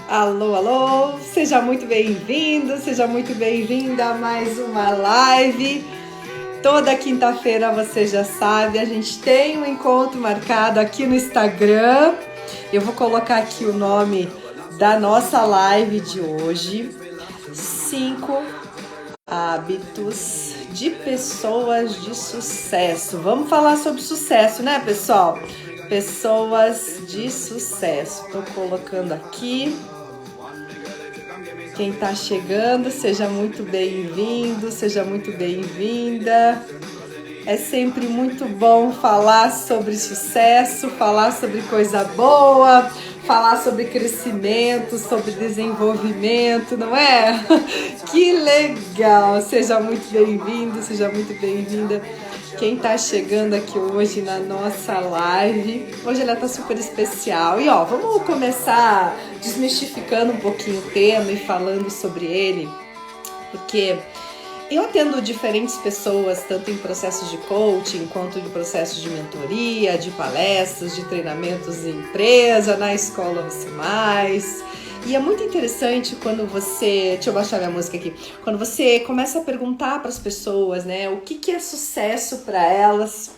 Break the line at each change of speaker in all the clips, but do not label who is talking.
Alô, alô, seja muito bem-vindo, seja muito bem-vinda a mais uma live. Toda quinta-feira, você já sabe, a gente tem um encontro marcado aqui no Instagram. Eu vou colocar aqui o nome da nossa live de hoje. 5 hábitos de pessoas de sucesso. Vamos falar sobre sucesso, né, pessoal? Pessoas de sucesso. Estou colocando aqui. Quem está chegando, seja muito bem-vindo, seja muito bem-vinda. É sempre muito bom falar sobre sucesso, falar sobre coisa boa, falar sobre crescimento, sobre desenvolvimento, não é? Que legal! Seja muito bem-vindo, seja muito bem-vinda. Quem tá chegando aqui hoje na nossa live, hoje ela tá super especial. E ó, vamos começar desmistificando um pouquinho o tema e falando sobre ele, porque eu atendo diferentes pessoas, tanto em processos de coaching, quanto em processos de mentoria, de palestras, de treinamentos em empresa, na escola Você Mais. E é muito interessante quando você... Deixa eu baixar minha música aqui. Quando você começa a perguntar para as pessoas, né, o que é sucesso para elas.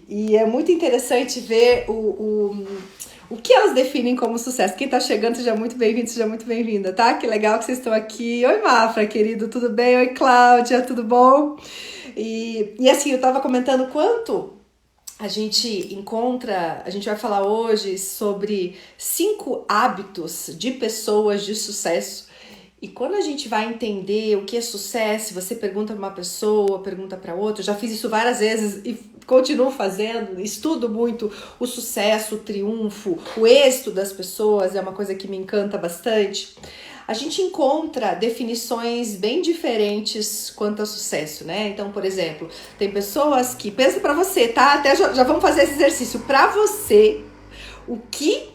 E é muito interessante ver o que elas definem como sucesso. Quem tá chegando, seja muito bem-vindo, seja muito bem-vinda, tá? Que legal que vocês estão aqui. Oi, Mafra, querido, tudo bem? Oi, Cláudia, tudo bom? E assim, eu tava comentando quanto a gente encontra, a gente vai falar hoje sobre 5 hábitos de pessoas de sucesso. E quando a gente vai entender o que é sucesso, você pergunta para uma pessoa, pergunta para outra, eu já fiz isso várias vezes e continuo fazendo, estudo muito o sucesso, o triunfo, o êxito das pessoas, é uma coisa que me encanta bastante. A gente encontra definições bem diferentes quanto ao sucesso, né? Então, por exemplo, tem pessoas que... Pensa pra você, tá? Até já vamos fazer esse exercício. Pra você, o que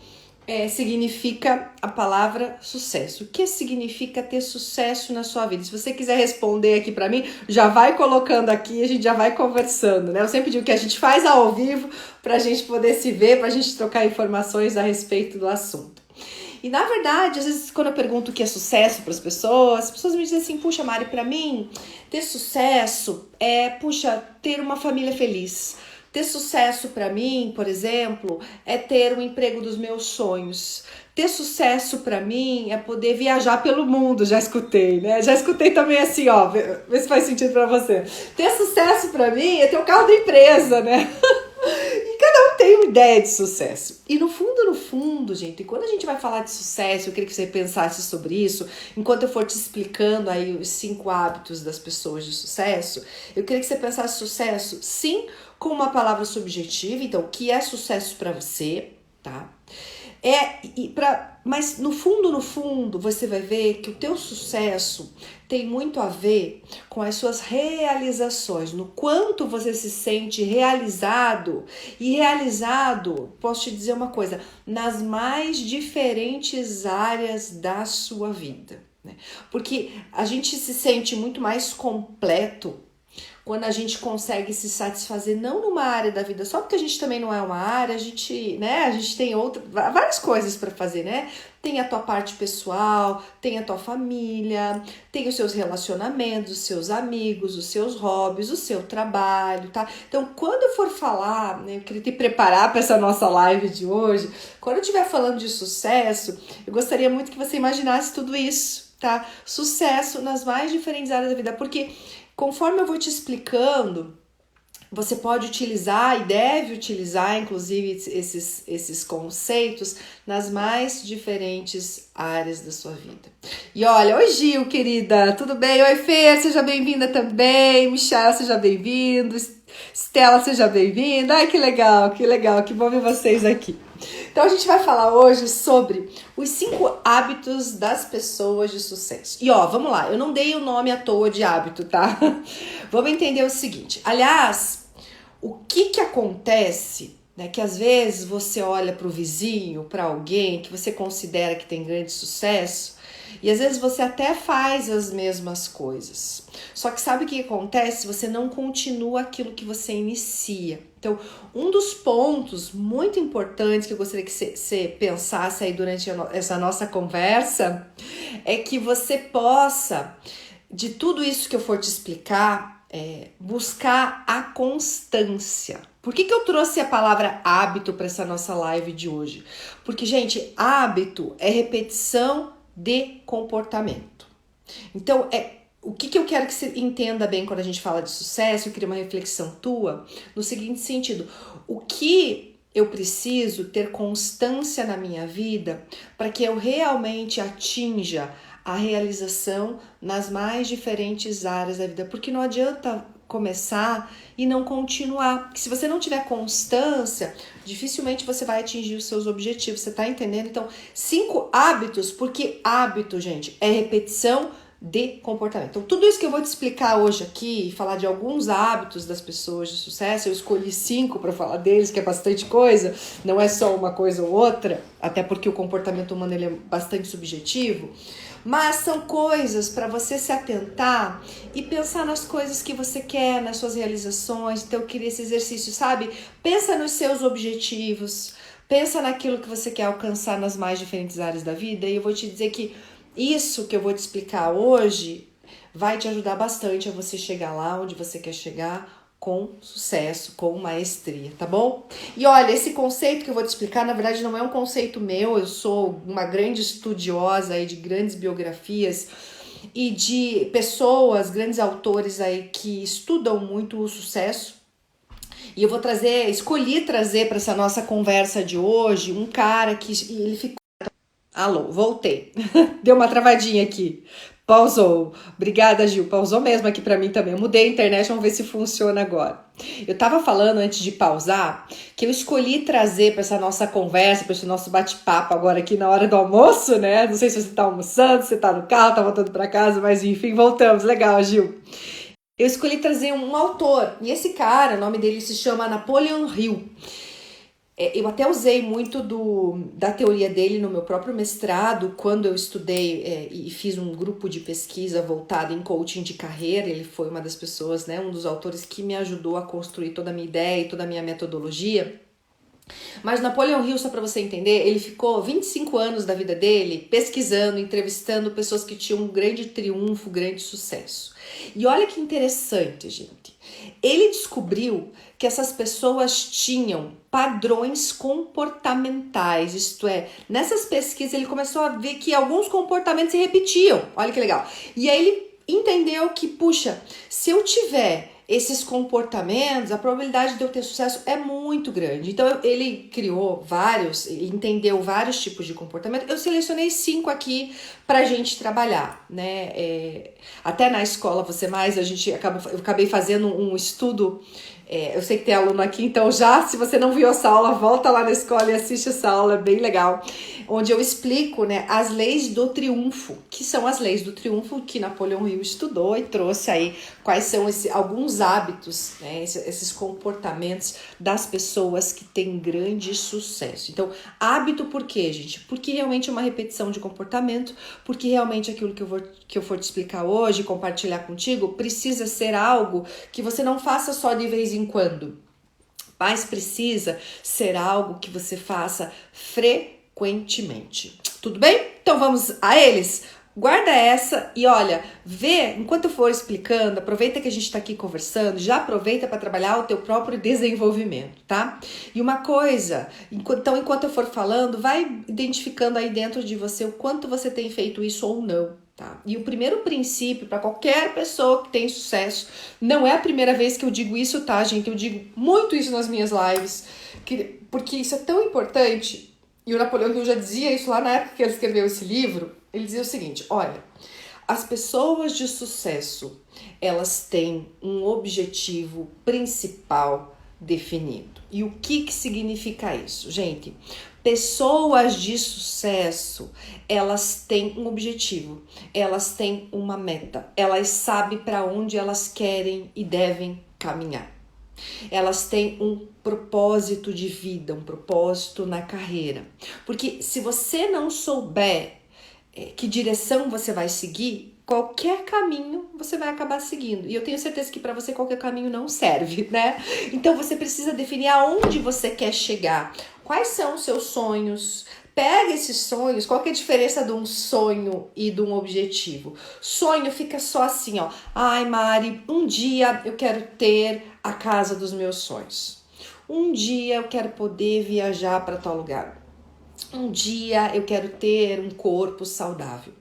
significa a palavra sucesso? O que significa ter sucesso na sua vida? Se você quiser responder aqui pra mim, já vai colocando aqui, a gente já vai conversando, né? Eu sempre digo que a gente faz ao vivo pra gente poder se ver, pra gente trocar informações a respeito do assunto. E na verdade, às vezes quando eu pergunto o que é sucesso para as pessoas me dizem assim, puxa, Mari, para mim, ter sucesso é, ter uma família feliz. Ter sucesso para mim, por exemplo, é ter o emprego dos meus sonhos. Ter sucesso para mim é poder viajar pelo mundo, já escutei, né? Já escutei também assim, ó, vê se faz sentido para você. Ter sucesso para mim é ter o carro da empresa, né? E cada um tem uma ideia de sucesso. E no fundo, gente, quando a gente vai falar de sucesso, eu queria que você pensasse sobre isso, enquanto eu for te explicando aí os 5 hábitos das pessoas de sucesso, eu queria que você pensasse sucesso, sim, com uma palavra subjetiva, então, o que é sucesso para você, tá? Mas no fundo, você vai ver que o teu sucesso tem muito a ver com as suas realizações, no quanto você se sente realizado. E realizado, posso te dizer uma coisa, nas mais diferentes áreas da sua vida, né? Porque a gente se sente muito mais completo quando a gente consegue se satisfazer não numa área da vida, só porque a gente também não é uma área, a gente tem várias coisas para fazer, né? Tem a tua parte pessoal, tem a tua família, tem os seus relacionamentos, os seus amigos, os seus hobbies, o seu trabalho, tá? Então, quando eu for falar, né, eu queria te preparar para essa nossa live de hoje, quando eu estiver falando de sucesso, eu gostaria muito que você imaginasse tudo isso, tá? Sucesso nas mais diferentes áreas da vida, porque conforme eu vou te explicando, você pode utilizar e deve utilizar, inclusive, esses conceitos nas mais diferentes áreas da sua vida. E olha, oi Gil, querida, tudo bem? Oi Fê, seja bem-vinda também. Michel, seja bem-vindo. Estela, seja bem-vinda. Ai, que legal, que bom ver vocês aqui. Então a gente vai falar hoje sobre os 5 hábitos das pessoas de sucesso. E ó, vamos lá, eu não dei o nome à toa de hábito, tá? Vamos entender o seguinte. Aliás, o que acontece né? Que às vezes você olha para o vizinho, para alguém que você considera que tem grande sucesso, e às vezes você até faz as mesmas coisas. Só que sabe o que acontece? Você não continua aquilo que você inicia. Então, um dos pontos muito importantes que eu gostaria que você pensasse aí durante essa nossa conversa é que você possa, de tudo isso que eu for te explicar, buscar a constância. Por que eu trouxe a palavra hábito para essa nossa live de hoje? Porque, gente, hábito é repetição de comportamento. Então, o que eu quero que você entenda bem quando a gente fala de sucesso? Eu queria uma reflexão tua no seguinte sentido: o que eu preciso ter constância na minha vida para que eu realmente atinja a realização nas mais diferentes áreas da vida? Porque não adianta começar e não continuar. Porque se você não tiver constância, dificilmente você vai atingir os seus objetivos. Você tá entendendo? Então, 5 hábitos, porque hábito, gente, é repetição de comportamento. Então, tudo isso que eu vou te explicar hoje aqui, falar de alguns hábitos das pessoas de sucesso, eu escolhi 5 para falar deles, que é bastante coisa, não é só uma coisa ou outra, até porque o comportamento humano ele é bastante subjetivo, mas são coisas para você se atentar e pensar nas coisas que você quer, nas suas realizações. Então, eu queria esse exercício, sabe? Pensa nos seus objetivos, pensa naquilo que você quer alcançar nas mais diferentes áreas da vida, e eu vou te dizer que isso que eu vou te explicar hoje vai te ajudar bastante a você chegar lá onde você quer chegar com sucesso, com maestria, tá bom? E olha, esse conceito que eu vou te explicar, na verdade, não é um conceito meu, eu sou uma grande estudiosa aí de grandes biografias e de pessoas, grandes autores aí que estudam muito o sucesso. E eu vou escolhi trazer para essa nossa conversa de hoje um cara que ele ficou... Alô, voltei. Deu uma travadinha aqui. Pausou. Obrigada, Gil. Pausou mesmo aqui pra mim também. Eu mudei a internet, vamos ver se funciona agora. Eu tava falando antes de pausar que eu escolhi trazer pra essa nossa conversa, pra esse nosso bate-papo agora aqui na hora do almoço, né? Não sei se você tá almoçando, se você tá no carro, tá voltando pra casa, mas enfim, voltamos. Legal, Gil. Eu escolhi trazer um autor. E esse cara, o nome dele se chama Napoleon Hill. Eu até usei muito da teoria dele no meu próprio mestrado, quando eu estudei e fiz um grupo de pesquisa voltado em coaching de carreira. Ele foi uma das pessoas, né, um dos autores que me ajudou a construir toda a minha ideia e toda a minha metodologia. Mas Napoleon Hill, só para você entender, ele ficou 25 anos da vida dele pesquisando, entrevistando pessoas que tinham um grande triunfo, grande sucesso. E olha que interessante, gente. Ele descobriu que essas pessoas tinham padrões comportamentais, isto é, nessas pesquisas ele começou a ver que alguns comportamentos se repetiam. Olha que legal. E aí ele entendeu que, puxa, se eu tiver esses comportamentos, a probabilidade de eu ter sucesso é muito grande. Então ele criou ele entendeu vários tipos de comportamento. Eu selecionei 5 aqui pra gente trabalhar, né? Até na escola eu acabei fazendo um estudo. Eu sei que tem aluno aqui, então se você não viu essa aula, volta lá na escola e assiste essa aula, é bem legal, onde eu explico, né, as leis do triunfo, que são as leis do triunfo que Napoleon Hill estudou e trouxe aí quais são alguns hábitos, né, esses comportamentos das pessoas que têm grande sucesso. Então, hábito por quê, gente? Porque realmente é uma repetição de comportamento, porque realmente aquilo que eu for te explicar hoje, compartilhar contigo, precisa ser algo que você não faça só de vez em quando, mas precisa ser algo que você faça frequentemente. Tudo bem? Então vamos a eles? Guarda essa e olha, enquanto eu for explicando, aproveita que a gente está aqui conversando, já aproveita para trabalhar o teu próprio desenvolvimento, tá? E uma coisa, enquanto eu for falando, vai identificando aí dentro de você o quanto você tem feito isso ou não. Tá? E o primeiro princípio para qualquer pessoa que tem sucesso, não é a primeira vez que eu digo isso, tá, gente? Eu digo muito isso nas minhas lives, porque isso é tão importante. E o Napoleão Hill já dizia isso lá na época que ele escreveu esse livro. Ele dizia o seguinte: olha, as pessoas de sucesso, elas têm um objetivo principal definido. E o que significa isso, gente? Pessoas de sucesso, elas têm um objetivo, elas têm uma meta, elas sabem para onde elas querem e devem caminhar. Elas têm um propósito de vida, um propósito na carreira. Porque se você não souber que direção você vai seguir, qualquer caminho você vai acabar seguindo. E eu tenho certeza que para você qualquer caminho não serve, né? Então você precisa definir aonde você quer chegar. Quais são os seus sonhos? Pega esses sonhos, qual que é a diferença de um sonho e de um objetivo? Sonho fica só assim, ó. Ai, Mari, um dia eu quero ter a casa dos meus sonhos. Um dia eu quero poder viajar para tal lugar. Um dia eu quero ter um corpo saudável.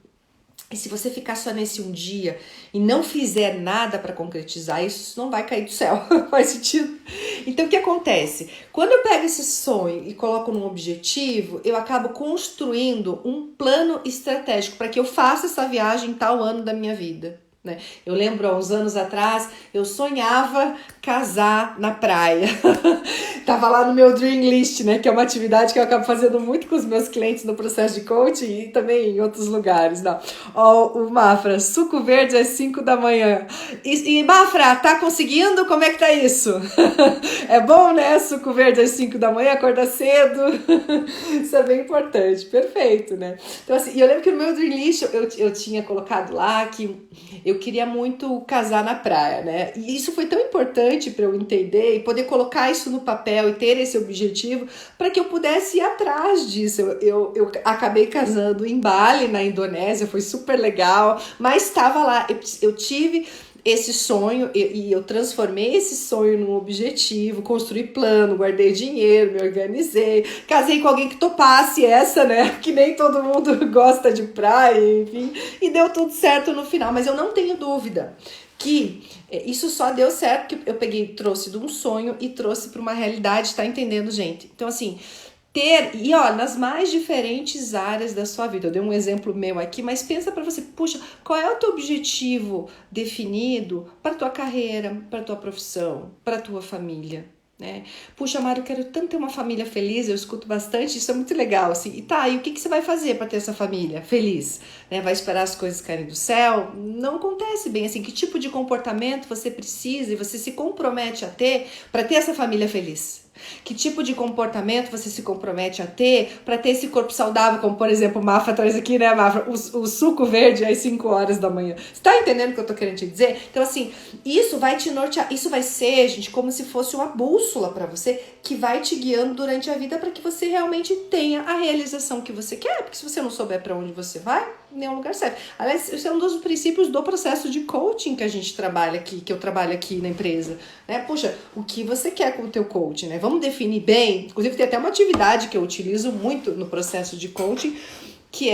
E se você ficar só nesse um dia e não fizer nada para concretizar isso, não vai cair do céu. Faz sentido? Então o que acontece? Quando eu pego esse sonho e coloco num objetivo, eu acabo construindo um plano estratégico para que eu faça essa viagem em tal ano da minha vida. Né? Eu lembro, há uns anos atrás, eu sonhava casar na praia. Tava lá no meu Dream List, né? Que é uma atividade que eu acabo fazendo muito com os meus clientes no processo de coaching e também em outros lugares. Não. Ó, o Mafra, suco verde às 5 da manhã. E Mafra, tá conseguindo? Como é que tá isso? É bom, né? Suco verde às 5 da manhã, acordar cedo. Isso é bem importante. Perfeito, né? Então, assim, eu lembro que no meu Dream List eu tinha colocado lá que eu queria muito casar na praia, né? E isso foi tão importante para eu entender e poder colocar isso no papel e ter esse objetivo para que eu pudesse ir atrás disso. Eu acabei casando em Bali, na Indonésia, foi super legal, mas estava lá, eu tive esse sonho e eu transformei esse sonho num objetivo, construí plano, guardei dinheiro, me organizei, casei com alguém que topasse essa, né? Que nem todo mundo gosta de praia, enfim, e deu tudo certo no final. Mas eu não tenho dúvida que isso só deu certo que eu peguei, trouxe de um sonho e trouxe para uma realidade, tá entendendo, gente? Então, assim, e ó, nas mais diferentes áreas da sua vida. Eu dei um exemplo meu aqui, mas pensa para você, puxa, qual é o teu objetivo definido para tua carreira, para tua profissão, para tua família, né? Puxa, Mário, eu quero tanto ter uma família feliz, eu escuto bastante, isso é muito legal, assim. E tá, e o que você vai fazer para ter essa família feliz? Né? Vai esperar as coisas caírem do céu? Não acontece bem assim. Que tipo de comportamento você precisa e você se compromete a ter para ter essa família feliz? Que tipo de comportamento você se compromete a ter para ter esse corpo saudável, como por exemplo o Mafra traz aqui, né, Mafra? O suco verde às 5 horas da manhã. Você tá entendendo o que eu tô querendo te dizer? Então, assim, isso vai te nortear, isso vai ser, gente, como se fosse uma bússola para você que vai te guiando durante a vida para que você realmente tenha a realização que você quer, porque se você não souber para onde você vai, nenhum lugar serve. Aliás, isso é um dos princípios do processo de coaching que a gente trabalha aqui, que eu trabalho aqui na empresa, né? Puxa, o que você quer com o teu coaching, né? Vamos definir bem. Inclusive, tem até uma atividade que eu utilizo muito no processo de coaching, que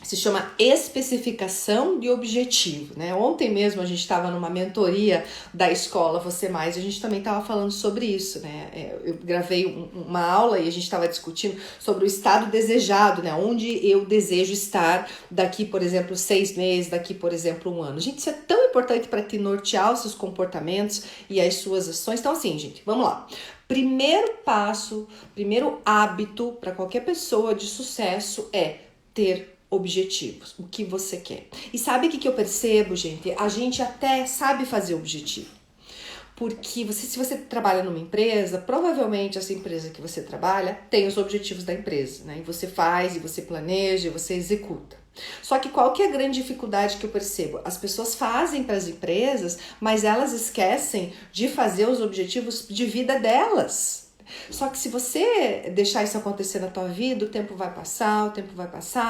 se chama especificação de objetivo, né? Ontem mesmo a gente estava numa mentoria da escola Você Mais, e a gente também estava falando sobre isso, né? Eu gravei uma aula e a gente estava discutindo sobre o estado desejado, né? Onde eu desejo estar daqui, por exemplo, 6 meses, daqui, por exemplo, 1 ano. Gente, isso é tão importante para te nortear os seus comportamentos e as suas ações. Então, assim, gente, vamos lá. Primeiro passo, primeiro hábito para qualquer pessoa de sucesso é ter objetivos, o que você quer. E sabe o que eu percebo, gente? A gente até sabe fazer objetivo. Porque se você trabalha numa empresa, provavelmente essa empresa que você trabalha tem os objetivos da empresa, né? E você faz, e você planeja, e você executa. Só que qual que é a grande dificuldade que eu percebo? As pessoas fazem para as empresas, mas elas esquecem de fazer os objetivos de vida delas. Só que se você deixar isso acontecer na tua vida, o tempo vai passar,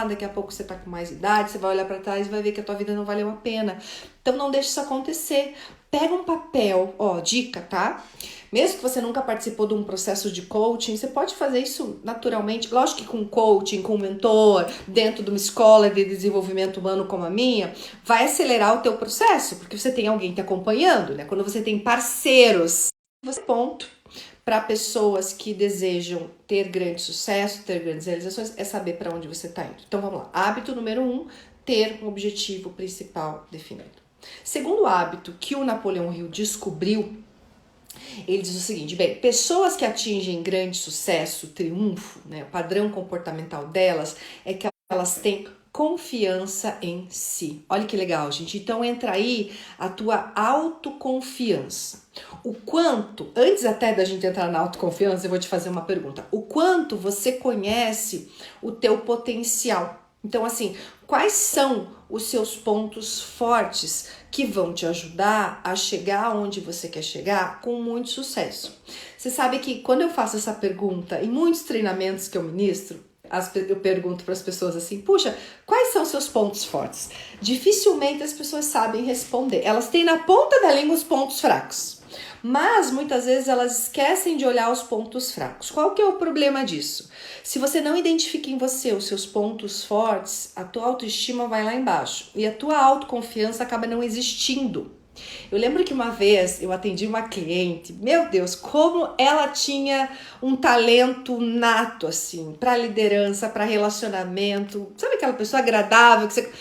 daqui a pouco você tá com mais idade, você vai olhar para trás e vai ver que a tua vida não valeu a pena. Então não deixe isso acontecer. Pega um papel, ó, dica, tá? Mesmo que você nunca participou de um processo de coaching, você pode fazer isso naturalmente. Lógico que com coaching, com um mentor, dentro de uma escola de desenvolvimento humano como a minha, vai acelerar o teu processo, porque você tem alguém te acompanhando, né? Quando você tem parceiros, você ponto. Para pessoas que desejam ter grande sucesso, ter grandes realizações, é saber para onde você está indo. Então vamos lá. Hábito número 1, ter um objetivo principal definido. Segundo hábito que o Napoleão Hill descobriu, ele diz o seguinte: bem, pessoas que atingem grande sucesso, triunfo, né, o padrão comportamental delas é que elas têm confiança em si. Olha que legal, gente. Então entra aí a tua autoconfiança. O quanto, antes até da gente entrar na autoconfiança, eu vou te fazer uma pergunta. O quanto você conhece o teu potencial? Então, assim, quais são os seus pontos fortes que vão te ajudar a chegar onde você quer chegar com muito sucesso? Você sabe que quando eu faço essa pergunta, em muitos treinamentos que eu ministro, eu pergunto para as pessoas assim, puxa, quais são os seus pontos fortes? Dificilmente as pessoas sabem responder. Elas têm na ponta da língua os pontos fracos. Mas muitas vezes elas esquecem de olhar os pontos fracos. Qual que é o problema disso? Se você não identifica em você os seus pontos fortes, a tua autoestima vai lá embaixo e a tua autoconfiança acaba não existindo. Eu lembro que uma vez eu atendi uma cliente, meu Deus, como ela tinha um talento nato assim, para liderança, para relacionamento, sabe aquela pessoa agradável que você...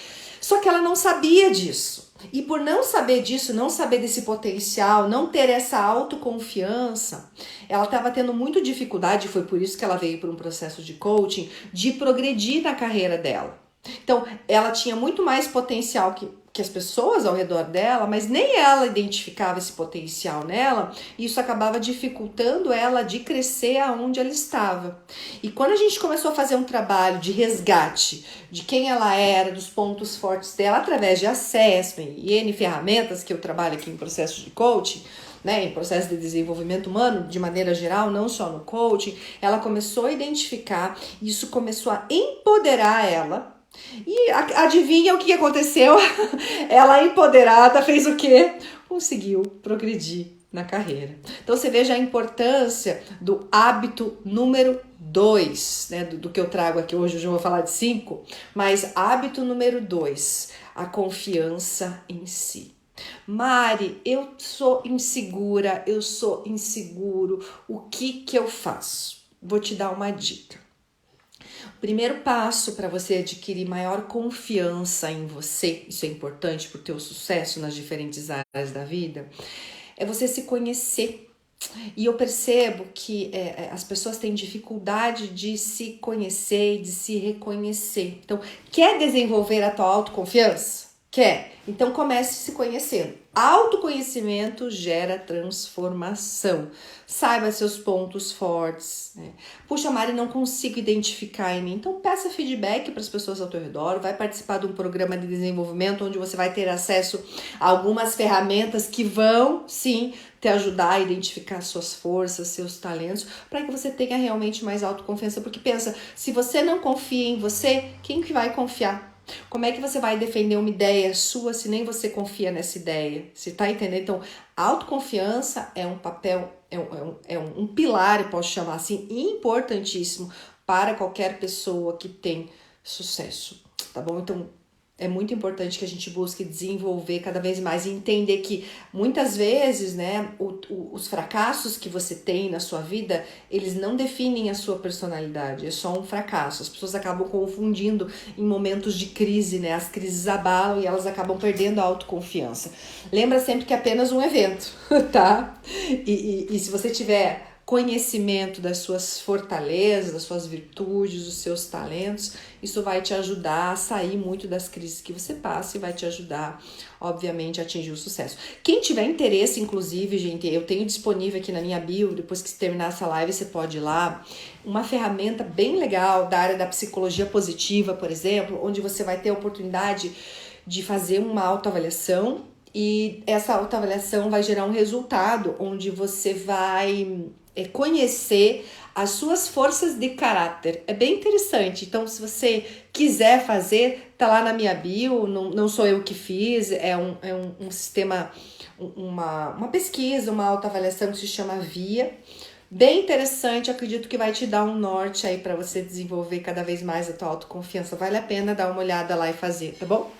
Só que ela não sabia disso. E por não saber disso, não saber desse potencial, não ter essa autoconfiança, ela estava tendo muita dificuldade, foi por isso que ela veio para um processo de coaching, de progredir na carreira dela. Então, ela tinha muito mais potencial que as pessoas ao redor dela, mas nem ela identificava esse potencial nela, e isso acabava dificultando ela de crescer aonde ela estava. E quando a gente começou a fazer um trabalho de resgate de quem ela era, dos pontos fortes dela, através de assessment e N ferramentas que eu trabalho aqui em processo de coaching, né, em processo de desenvolvimento humano, de maneira geral, não só no coaching, ela começou a identificar, e isso começou a empoderar ela. E adivinha o que aconteceu? Ela empoderada fez o quê? Conseguiu progredir na carreira. Então você veja a importância do hábito número 2, né? Do que eu trago aqui hoje eu vou falar de 5, mas hábito número 2, a confiança em si. Mari, eu sou insegura, eu sou inseguro, o que eu faço? Vou te dar uma dica. O primeiro passo para você adquirir maior confiança em você, isso é importante para o teu sucesso nas diferentes áreas da vida, é você se conhecer. E eu percebo que as pessoas têm dificuldade de se conhecer e de se reconhecer. Então, quer desenvolver a tua autoconfiança? Quer? Então comece se conhecendo. Autoconhecimento gera transformação. Saiba seus pontos fortes. Né? Puxa, Mari, não consigo identificar em mim. Então peça feedback para as pessoas ao teu redor. Vai participar de um programa de desenvolvimento onde você vai ter acesso a algumas ferramentas que vão, sim, te ajudar a identificar suas forças, seus talentos, para que você tenha realmente mais autoconfiança. Porque pensa, se você não confia em você, quem que vai confiar? Como é que você vai defender uma ideia sua se nem você confia nessa ideia? Você tá entendendo? Então, a autoconfiança é um papel, é um pilar, eu posso chamar assim, importantíssimo para qualquer pessoa que tem sucesso, tá bom? Então, é muito importante que a gente busque desenvolver cada vez mais e entender que muitas vezes, né, os fracassos que você tem na sua vida, eles não definem a sua personalidade, é só um fracasso. As pessoas acabam confundindo em momentos de crise, né, as crises abalam e elas acabam perdendo a autoconfiança. Lembra sempre que é apenas um evento, tá? E se você tiver conhecimento das suas fortalezas, das suas virtudes, dos seus talentos, isso vai te ajudar a sair muito das crises que você passa e vai te ajudar, obviamente, a atingir o sucesso. Quem tiver interesse, inclusive, gente, eu tenho disponível aqui na minha bio, depois que terminar essa live, você pode ir lá, uma ferramenta bem legal da área da psicologia positiva, por exemplo, onde você vai ter a oportunidade de fazer uma autoavaliação e essa autoavaliação vai gerar um resultado onde você vai conhecer as suas forças de caráter. É bem interessante. Então, se você quiser fazer, tá lá na minha bio, não sou eu que fiz, é um sistema, uma pesquisa, uma autoavaliação que se chama VIA. Bem interessante, acredito que vai te dar um norte aí para você desenvolver cada vez mais a tua autoconfiança. Vale a pena dar uma olhada lá e fazer, tá bom?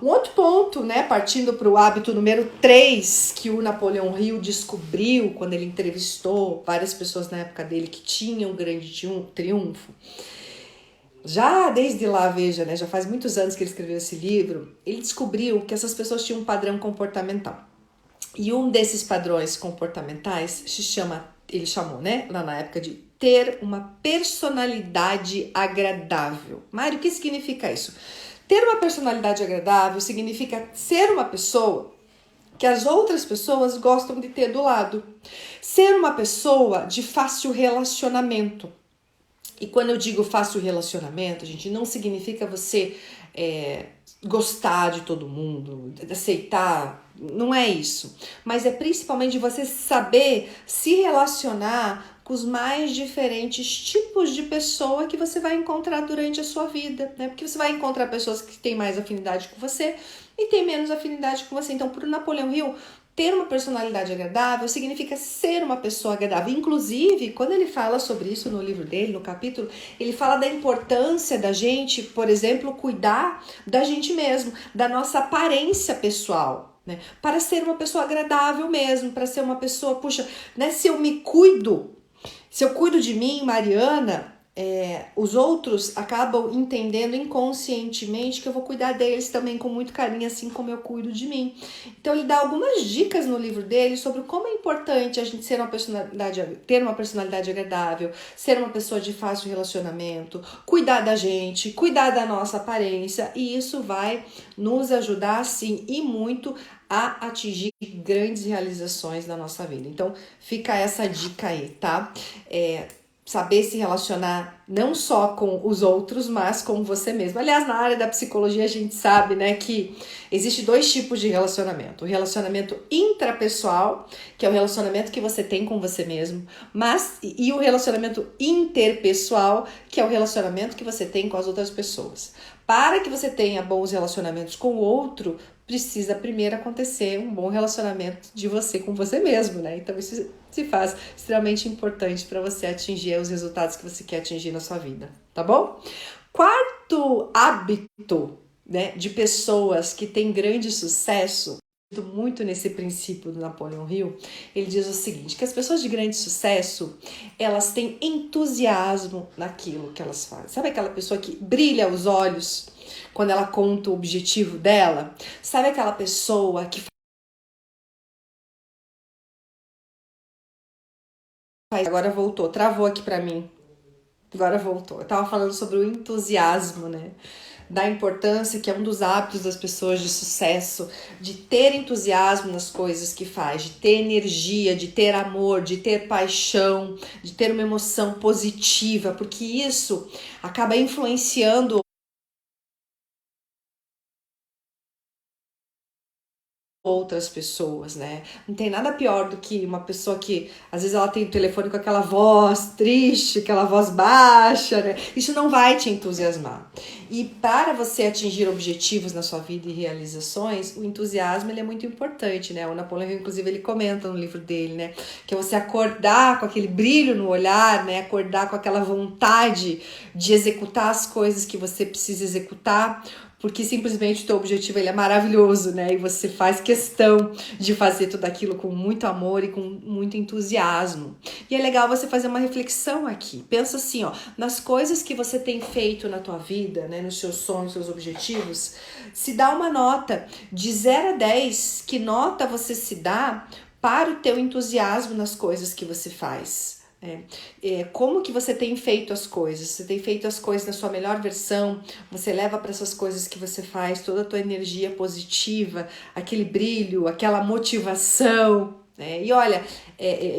Um outro ponto, né, partindo para o hábito número 3, que o Napoleão Hill descobriu quando ele entrevistou várias pessoas na época dele que tinham um grande triunfo. Já desde lá, veja, né, já faz muitos anos que ele escreveu esse livro, ele descobriu que essas pessoas tinham um padrão comportamental. E um desses padrões comportamentais ele chamou, né, lá na época de ter uma personalidade agradável. Mário, o que significa isso? Ter uma personalidade agradável significa ser uma pessoa que as outras pessoas gostam de ter do lado. Ser uma pessoa de fácil relacionamento. E quando eu digo fácil relacionamento, gente, não significa você gostar de todo mundo, aceitar, não é isso. Mas é principalmente você saber se relacionar com os mais diferentes tipos de pessoa que você vai encontrar durante a sua vida, né? Porque você vai encontrar pessoas que têm mais afinidade com você e tem menos afinidade com você. Então, por Napoleão Hill, ter uma personalidade agradável significa ser uma pessoa agradável. Inclusive, quando ele fala sobre isso no livro dele, no capítulo, ele fala da importância da gente, por exemplo, cuidar da gente mesmo, da nossa aparência pessoal, né? Para ser uma pessoa agradável mesmo, para ser uma pessoa, puxa, né? Se eu me cuido, se eu cuido de mim, Mariana, os outros acabam entendendo inconscientemente que eu vou cuidar deles também com muito carinho, assim como eu cuido de mim. Então ele dá algumas dicas no livro dele sobre como é importante a gente ter uma personalidade agradável, ser uma pessoa de fácil relacionamento, cuidar da gente, cuidar da nossa aparência, e isso vai nos ajudar, sim, e muito a atingir grandes realizações na nossa vida. Então fica essa dica aí, tá? Saber se relacionar não só com os outros, mas com você mesmo. Aliás, na área da psicologia a gente sabe, né, que existe 2 tipos de relacionamento. O relacionamento intrapessoal, que é o relacionamento que você tem com você mesmo, e o relacionamento interpessoal, que é o relacionamento que você tem com as outras pessoas. Para que você tenha bons relacionamentos com o outro, precisa primeiro acontecer um bom relacionamento de você com você mesmo, né? Então isso se faz extremamente importante para você atingir os resultados que você quer atingir na sua vida, tá bom? Quarto hábito, né, de pessoas que têm grande sucesso, muito nesse princípio do Napoleão Hill, ele diz o seguinte, que as pessoas de grande sucesso, elas têm entusiasmo naquilo que elas fazem. Sabe aquela pessoa que brilha os olhos quando ela conta o objetivo dela? Sabe aquela pessoa que faz... Agora voltou, travou aqui pra mim. Agora voltou. Eu tava falando sobre o entusiasmo, né? Da importância, que é um dos hábitos das pessoas de sucesso, de ter entusiasmo nas coisas que faz, de ter energia, de ter amor, de ter paixão, de ter uma emoção positiva, porque isso acaba influenciando outras pessoas, né? Não tem nada pior do que uma pessoa que às vezes ela tem o telefone com aquela voz triste, aquela voz baixa, né? Isso não vai te entusiasmar. E para você atingir objetivos na sua vida e realizações, o entusiasmo ele é muito importante, né? O Napoleão, inclusive, ele comenta no livro dele, né? Que é você acordar com aquele brilho no olhar, né? Acordar com aquela vontade de executar as coisas que você precisa executar, porque simplesmente o teu objetivo ele é maravilhoso, né? E você faz questão de fazer tudo aquilo com muito amor e com muito entusiasmo. E é legal você fazer uma reflexão aqui. Pensa assim, ó, nas coisas que você tem feito na tua vida, né? Nos seus sonhos, seus objetivos, se dá uma nota de 0 a 10, que nota você se dá para o teu entusiasmo nas coisas que você faz? Como que você tem feito as coisas? Você tem feito as coisas na sua melhor versão? Você leva para essas coisas que você faz toda a tua energia positiva, aquele brilho, aquela motivação, né? E olha,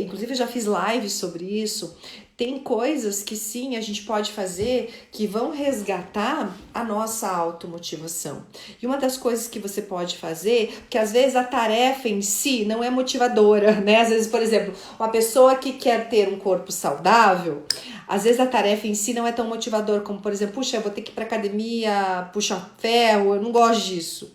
inclusive eu já fiz lives sobre isso. Tem coisas que sim, a gente pode fazer que vão resgatar a nossa automotivação. E uma das coisas que você pode fazer, porque às vezes a tarefa em si não é motivadora, né? Às vezes, por exemplo, uma pessoa que quer ter um corpo saudável, às vezes a tarefa em si não é tão motivadora como, por exemplo, puxa, eu vou ter que ir pra academia, puxar ferro, eu não gosto disso.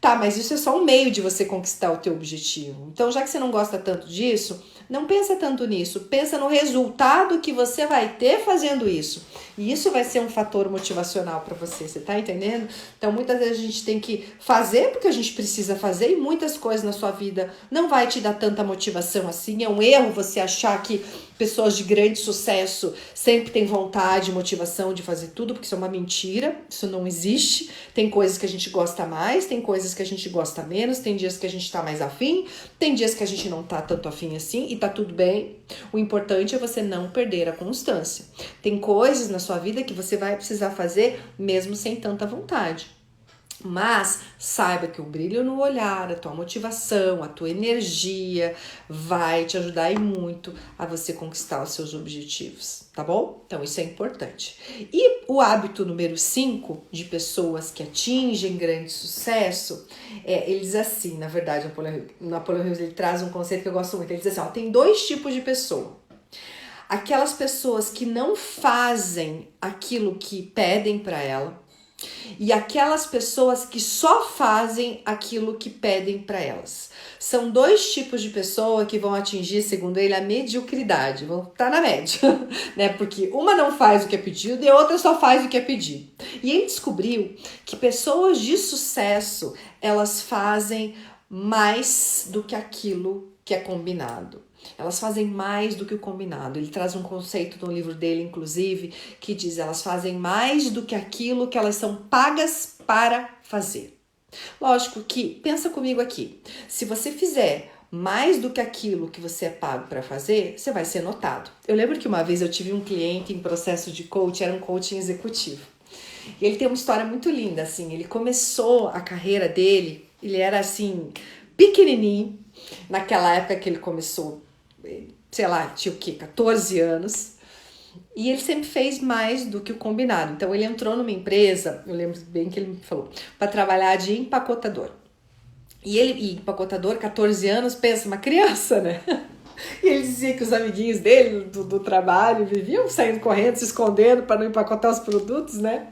Tá, mas isso é só um meio de você conquistar o teu objetivo. Então, já que você não gosta tanto disso, não pensa tanto nisso. Pensa no resultado que você vai ter fazendo isso. E isso vai ser um fator motivacional para você tá entendendo? Então, muitas vezes a gente tem que fazer porque a gente precisa fazer, e muitas coisas na sua vida não vai te dar tanta motivação assim. É um erro você achar que pessoas de grande sucesso sempre têm vontade e motivação de fazer tudo, porque isso é uma mentira, isso não existe. Tem coisas que a gente gosta mais, tem coisas que a gente gosta menos, tem dias que a gente tá mais afim, tem dias que a gente não tá tanto afim assim, e tá tudo bem. O importante é você não perder a constância. Tem coisas na sua vida que você vai precisar fazer mesmo sem tanta vontade. Mas saiba que o brilho no olhar, a tua motivação, a tua energia vai te ajudar e muito a você conquistar os seus objetivos, tá bom? Então isso é importante. E o hábito número 5 de pessoas que atingem grande sucesso, ele diz assim, na verdade, Napoleão Hill ele traz um conceito que eu gosto muito, ele diz assim, ó, tem 2 tipos de pessoa. Aquelas pessoas que não fazem aquilo que pedem para ela, e aquelas pessoas que só fazem aquilo que pedem para elas. São 2 tipos de pessoa que vão atingir, segundo ele, a mediocridade, vão estar na média, né? Porque uma não faz o que é pedido e a outra só faz o que é pedido. E ele descobriu que pessoas de sucesso, elas fazem mais do que aquilo que é combinado. Elas fazem mais do que o combinado. Ele traz um conceito no livro dele, inclusive, que diz elas fazem mais do que aquilo que elas são pagas para fazer. Lógico que, pensa comigo aqui, se você fizer mais do que aquilo que você é pago para fazer, você vai ser notado. Eu lembro que uma vez eu tive um cliente em processo de coaching, era um coaching executivo. E ele tem uma história muito linda, assim, ele começou a carreira dele, ele era assim, pequenininho, naquela época que ele começou, sei lá, tinha o quê? 14 anos. E ele sempre fez mais do que o combinado. Então ele entrou numa empresa, eu lembro bem que ele me falou, para trabalhar de empacotador. E empacotador, 14 anos, pensa, uma criança, né? E ele dizia que os amiguinhos dele do trabalho viviam saindo correndo, se escondendo para não empacotar os produtos, né?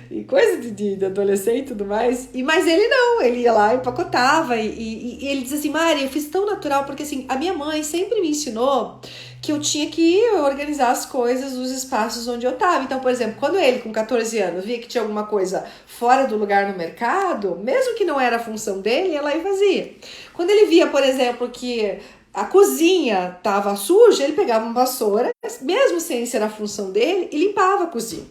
E coisa de adolescente e tudo mais. Mas ele não, ele ia lá, empacotava. E ele diz assim, Mari, eu fiz tão natural, porque assim, a minha mãe sempre me ensinou que eu tinha que organizar as coisas nos espaços onde eu estava. Então, por exemplo, quando ele, com 14 anos, via que tinha alguma coisa fora do lugar no mercado, mesmo que não era a função dele, ia lá e fazia. Quando ele via, por exemplo, que a cozinha estava suja, ele pegava uma vassoura, mesmo sem ser a função dele, e limpava a cozinha.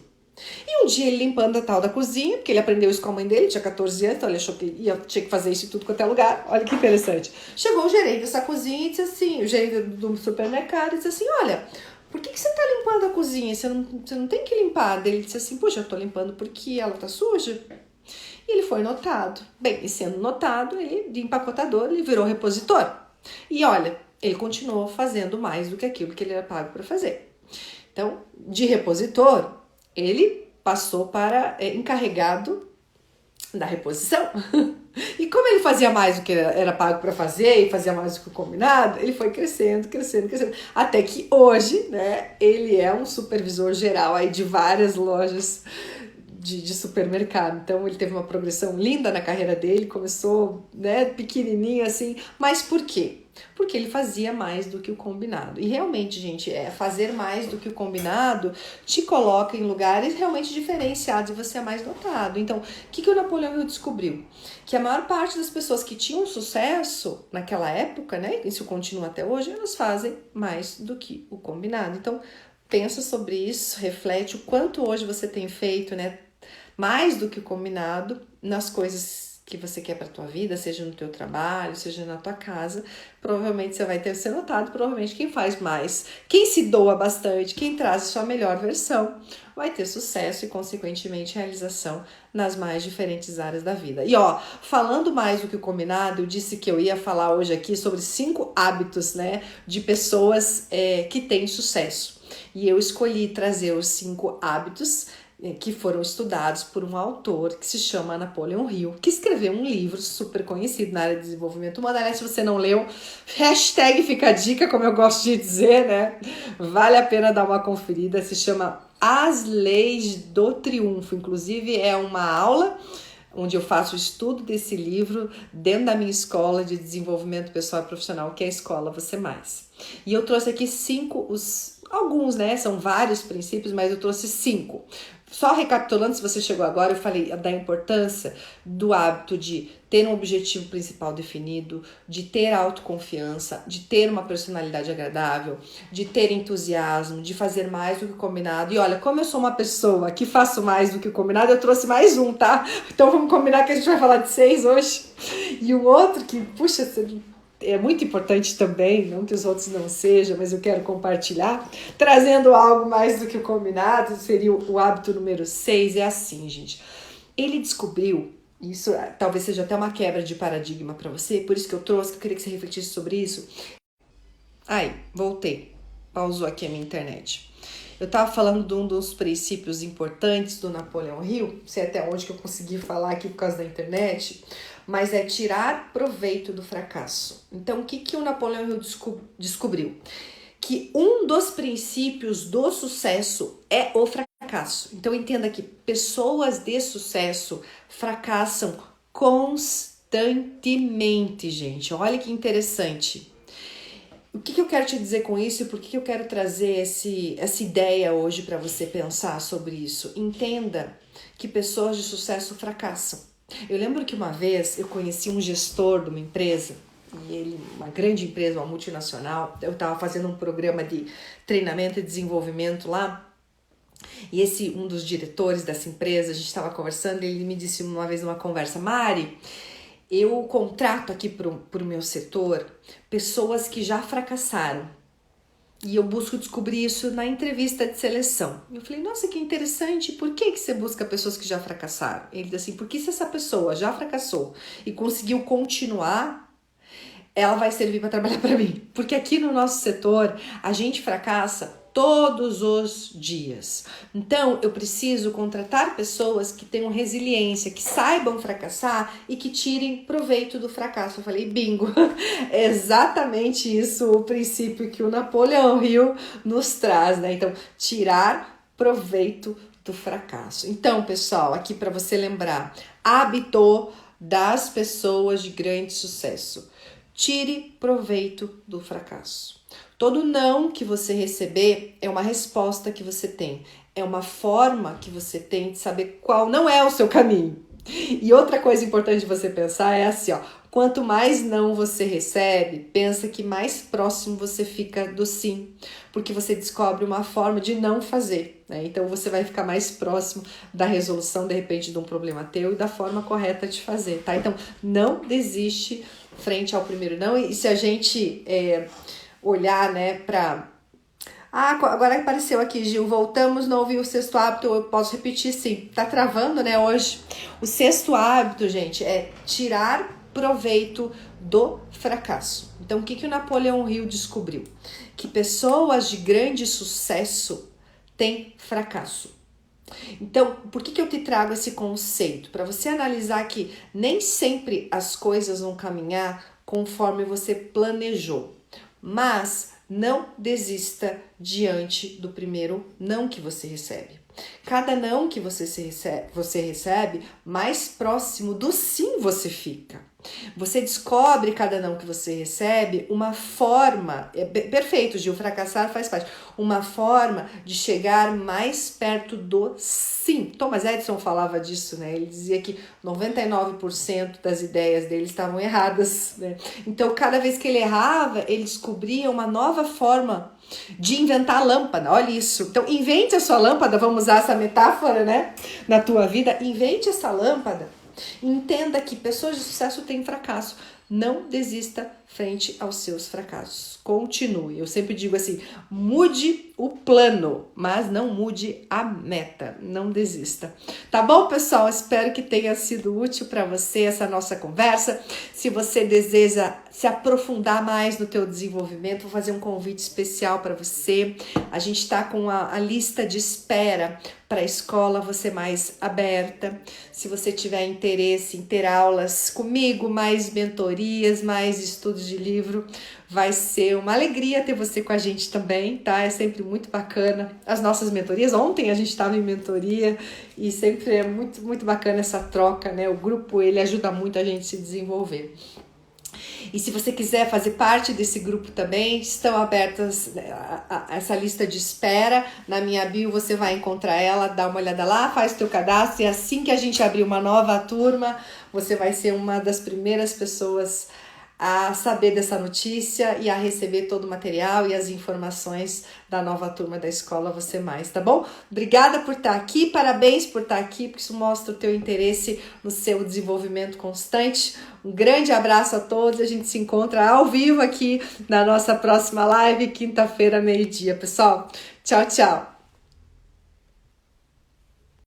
E um dia ele limpando a tal da cozinha, porque ele aprendeu isso com a mãe dele, tinha 14 anos, então ele achou que tinha que fazer isso em tudo quanto é lugar. Olha que interessante. Chegou o gerente dessa cozinha e disse assim, o gerente do supermercado, disse assim, olha, por que você está limpando a cozinha? Você não tem que limpar. Ele disse assim, poxa, eu estou limpando porque ela está suja. E ele foi notado. Bem, e sendo notado, ele, de empacotador, ele virou repositor. E olha, ele continuou fazendo mais do que aquilo que ele era pago para fazer. Então, de repositor, ele passou para encarregado da reposição. E como ele fazia mais do que era pago para fazer e fazia mais do que o combinado, ele foi crescendo. Até que hoje, né, ele é um supervisor geral aí de várias lojas de supermercado. Então ele teve uma progressão linda na carreira dele, começou, né, pequenininho assim, mas por quê? Porque ele fazia mais do que o combinado. E realmente, gente, fazer mais do que o combinado te coloca em lugares realmente diferenciados e você é mais notado. Então, o que o Napoleão Hill descobriu? Que a maior parte das pessoas que tinham sucesso naquela época, né, isso continua até hoje, elas fazem mais do que o combinado. Então, pensa sobre isso, reflete o quanto hoje você tem feito, né, mais do que o combinado nas coisas que você quer para tua vida, seja no teu trabalho, seja na tua casa. Provavelmente você vai ter ser notado, provavelmente quem faz mais, quem se doa bastante, quem traz a sua melhor versão, vai ter sucesso e, consequentemente, realização nas mais diferentes áreas da vida. E ó, falando mais do que o combinado, eu disse que eu ia falar hoje aqui sobre 5 hábitos, né, de pessoas que têm sucesso. E eu escolhi trazer os 5 hábitos que foram estudados por um autor que se chama Napoleão Hill, que escreveu um livro super conhecido na área de desenvolvimento humano. Aliás, se você não leu, hashtag fica a dica, como eu gosto de dizer, né? Vale a pena dar uma conferida, se chama As Leis do Triunfo. Inclusive, é uma aula onde eu faço o estudo desse livro dentro da minha escola de desenvolvimento pessoal e profissional, que é a Escola Você Mais. E eu trouxe aqui alguns, né? São vários princípios, mas eu trouxe 5. Só recapitulando, se você chegou agora, eu falei da importância do hábito de ter um objetivo principal definido, de ter autoconfiança, de ter uma personalidade agradável, de ter entusiasmo, de fazer mais do que o combinado. E olha, como eu sou uma pessoa que faço mais do que o combinado, eu trouxe mais um, tá? Então vamos combinar que a gente vai falar de 6 hoje. E o outro que, puxa, é muito importante também, não que os outros não sejam, mas eu quero compartilhar, trazendo algo mais do que o combinado, seria o hábito número 6, é assim, gente. Ele descobriu, isso talvez seja até uma quebra de paradigma para você, por isso que eu trouxe, que eu queria que você refletisse sobre isso. Aí, voltei, pausou aqui a minha internet. Eu estava falando de um dos princípios importantes do Napoleão Hill, não sei até onde que eu consegui falar aqui por causa da internet, mas é tirar proveito do fracasso. Então, o que o Napoleão Hill descobriu? Que um dos princípios do sucesso é o fracasso. Então, entenda que pessoas de sucesso fracassam constantemente, gente. Olha que interessante. O que eu quero te dizer com isso e por que eu quero trazer essa ideia hoje para você pensar sobre isso? Entenda que pessoas de sucesso fracassam. Eu lembro que uma vez eu conheci um gestor de uma empresa, e ele, uma grande empresa, uma multinacional, eu estava fazendo um programa de treinamento e desenvolvimento lá, e um dos diretores dessa empresa, a gente estava conversando, e ele me disse uma vez numa conversa, Mari, eu contrato aqui para o meu setor pessoas que já fracassaram. E eu busco descobrir isso na entrevista de seleção. Eu falei, nossa, que interessante, por que você busca pessoas que já fracassaram? Ele disse assim, porque se essa pessoa já fracassou e conseguiu continuar, ela vai servir para trabalhar para mim. Porque aqui no nosso setor, a gente fracassa todos os dias. Então, eu preciso contratar pessoas que tenham resiliência, que saibam fracassar e que tirem proveito do fracasso. Eu falei, bingo, é exatamente isso o princípio que o Napoleão Hill nos traz, né? Então, tirar proveito do fracasso. Então, pessoal, aqui para você lembrar, hábito das pessoas de grande sucesso. Tire proveito do fracasso. Todo não que você receber é uma resposta que você tem, é uma forma que você tem de saber qual não é o seu caminho. E outra coisa importante de você pensar é assim, ó, quanto mais não você recebe, pensa que mais próximo você fica do sim, porque você descobre uma forma de não fazer, né? Então você vai ficar mais próximo da resolução, de repente, de um problema teu e da forma correta de fazer, tá? Então não desiste frente ao primeiro não, e se a gente olhar, né, para... agora apareceu aqui, Gil, voltamos, não ouvi o sexto hábito, eu posso repetir sim, tá travando, né, hoje. O sexto hábito, gente, é tirar proveito do fracasso. Então, o que o Napoleão Hill descobriu? Que pessoas de grande sucesso têm fracasso. Então, por que eu te trago esse conceito? Para você analisar que nem sempre as coisas vão caminhar conforme você planejou. Mas não desista diante do primeiro não que você recebe. Cada não que você recebe, mais próximo do sim você fica. Você descobre cada não que você recebe uma forma, perfeito, Gil, fracassar faz parte, uma forma de chegar mais perto do sim. Thomas Edison falava disso, né? Ele dizia que 99% das ideias dele estavam erradas, né? Então, cada vez que ele errava, ele descobria uma nova forma de inventar a lâmpada, olha isso. Então, invente a sua lâmpada, vamos usar essa metáfora, né? Na tua vida, invente essa lâmpada. Entenda que pessoas de sucesso têm fracasso. Não desista frente aos seus fracassos. Continue. Eu sempre digo assim, mude o plano, mas não mude a meta. Não desista. Tá bom, pessoal? Espero que tenha sido útil para você essa nossa conversa. Se você deseja se aprofundar mais no teu desenvolvimento, vou fazer um convite especial para você. A gente está com a lista de espera para a escola Você Mais aberta. Se você tiver interesse em ter aulas comigo, mais mentorias, mais estudos de livro, vai ser uma alegria ter você com a gente também, tá? É sempre muito bacana as nossas mentorias. Ontem a gente estava em mentoria e sempre é muito, muito bacana essa troca, né? O grupo, ele ajuda muito a gente a se desenvolver. E se você quiser fazer parte desse grupo também, estão abertas essa lista de espera. Na minha bio você vai encontrar ela, dá uma olhada lá, faz teu cadastro e assim que a gente abrir uma nova turma, você vai ser uma das primeiras pessoas a saber dessa notícia e a receber todo o material e as informações da nova turma da Escola Você Mais, tá bom? Obrigada por estar aqui, parabéns por estar aqui, porque isso mostra o teu interesse no seu desenvolvimento constante. Um grande abraço a todos, a gente se encontra ao vivo aqui na nossa próxima live, quinta-feira, meio-dia, pessoal. Tchau, tchau!